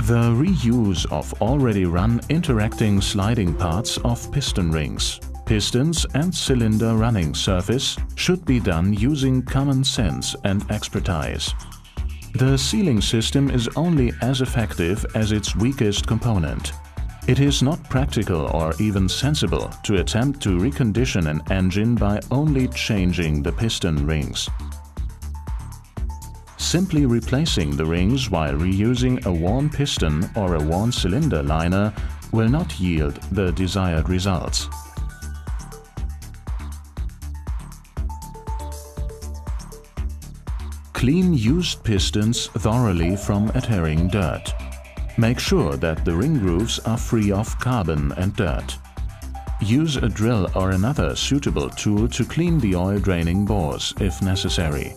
The reuse of already run interacting sliding parts of piston rings, pistons and cylinder running surface should be done using common sense and expertise. The sealing system is only as effective as its weakest component. It is not practical or even sensible to attempt to recondition an engine by only changing the piston rings. Simply replacing the rings while reusing a worn piston or a worn cylinder liner will not yield the desired results. Clean used pistons thoroughly from adhering dirt. Make sure that the ring grooves are free of carbon and dirt. Use a drill or another suitable tool to clean the oil-draining bores if necessary.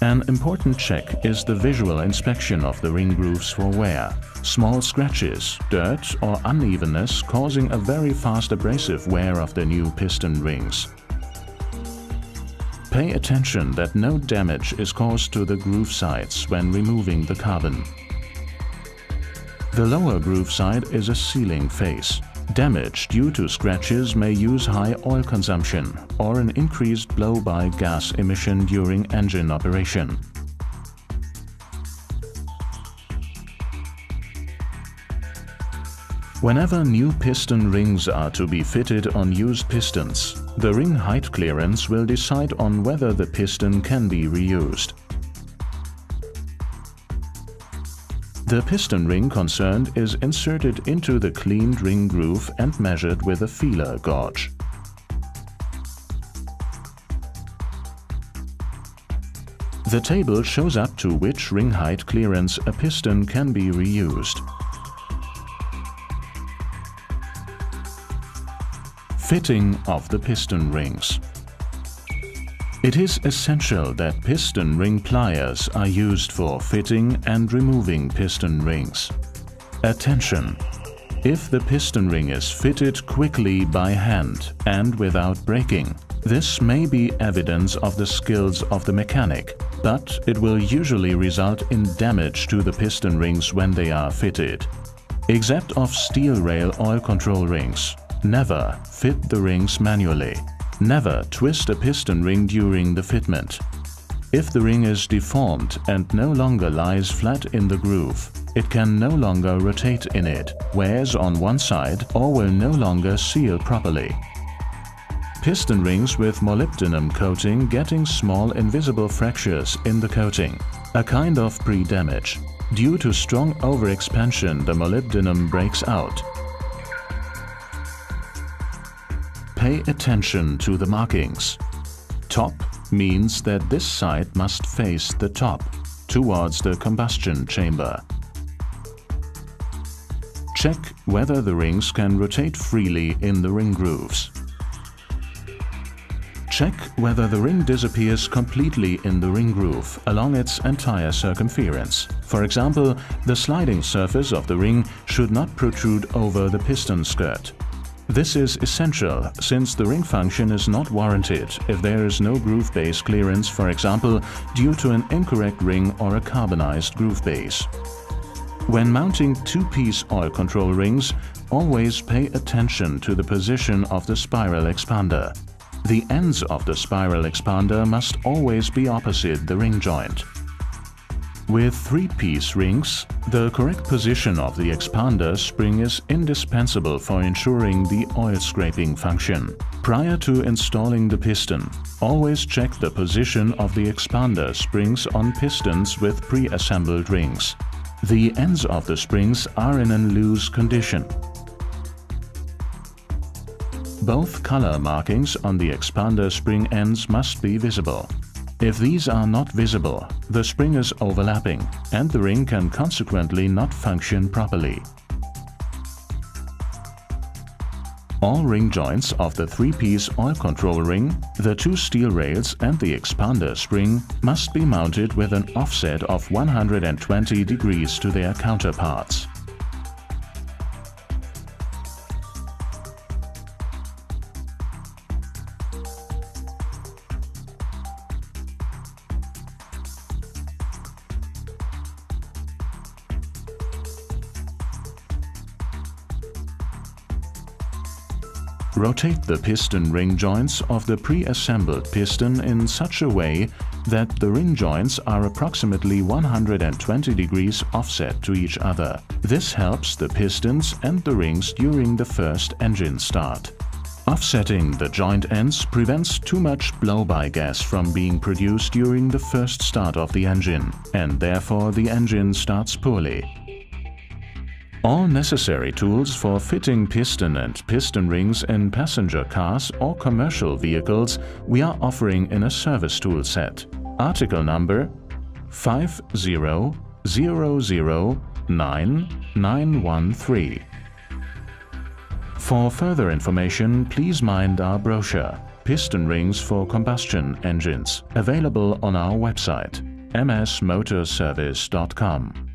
An important check is the visual inspection of the ring grooves for wear, small scratches, dirt or unevenness causing a very fast abrasive wear of the new piston rings. Pay attention that no damage is caused to the groove sides when removing the carbon. The lower groove side is a sealing face. Damage due to scratches may use high oil consumption or an increased blow-by gas emission during engine operation. Whenever new piston rings are to be fitted on used pistons, the ring height clearance will decide on whether the piston can be reused. The piston ring concerned is inserted into the cleaned ring groove and measured with a feeler gauge. The table shows up to which ring height clearance a piston can be reused. Fitting of the piston rings. It is essential that piston ring pliers are used for fitting and removing piston rings. Attention! If the piston ring is fitted quickly by hand and without breaking, this may be evidence of the skills of the mechanic, but it will usually result in damage to the piston rings when they are fitted. Except of steel rail oil control rings, never fit the rings manually. Never twist a piston ring during the fitment. If the ring is deformed and no longer lies flat in the groove, it can no longer rotate in it, wears on one side or will no longer seal properly. Piston rings with molybdenum coating getting small invisible fractures in the coating, a kind of pre-damage. Due to strong overexpansion, the molybdenum breaks out. Pay attention to the markings. Top means that this side must face the top, towards the combustion chamber. Check whether the rings can rotate freely in the ring grooves. Check whether the ring disappears completely in the ring groove along its entire circumference. For example, the sliding surface of the ring should not protrude over the piston skirt. This is essential since the ring function is not warranted if there is no groove base clearance, for example, due to an incorrect ring or a carbonized groove base. When mounting two-piece oil control rings, always pay attention to the position of the spiral expander. The ends of the spiral expander must always be opposite the ring joint. With three-piece rings, the correct position of the expander spring is indispensable for ensuring the oil scraping function. Prior to installing the piston, always check the position of the expander springs on pistons with pre-assembled rings. The ends of the springs are in a loose condition. Both color markings on the expander spring ends must be visible. If these are not visible, the spring is overlapping and the ring can consequently not function properly. All ring joints of the 3-piece oil control ring, the 2 steel rails and the expander spring must be mounted with an offset of 120 degrees to their counterparts. Rotate the piston ring joints of the pre-assembled piston in such a way that the ring joints are approximately 120 degrees offset to each other. This helps the pistons and the rings during the first engine start. Offsetting the joint ends prevents too much blow-by gas from being produced during the first start of the engine, and therefore the engine starts poorly. All necessary tools for fitting piston and piston rings in passenger cars or commercial vehicles we are offering in a service tool set. Article number 500099913. For further information, please mind our brochure, Piston Rings for Combustion Engines, available on our website, msmotorservice.com.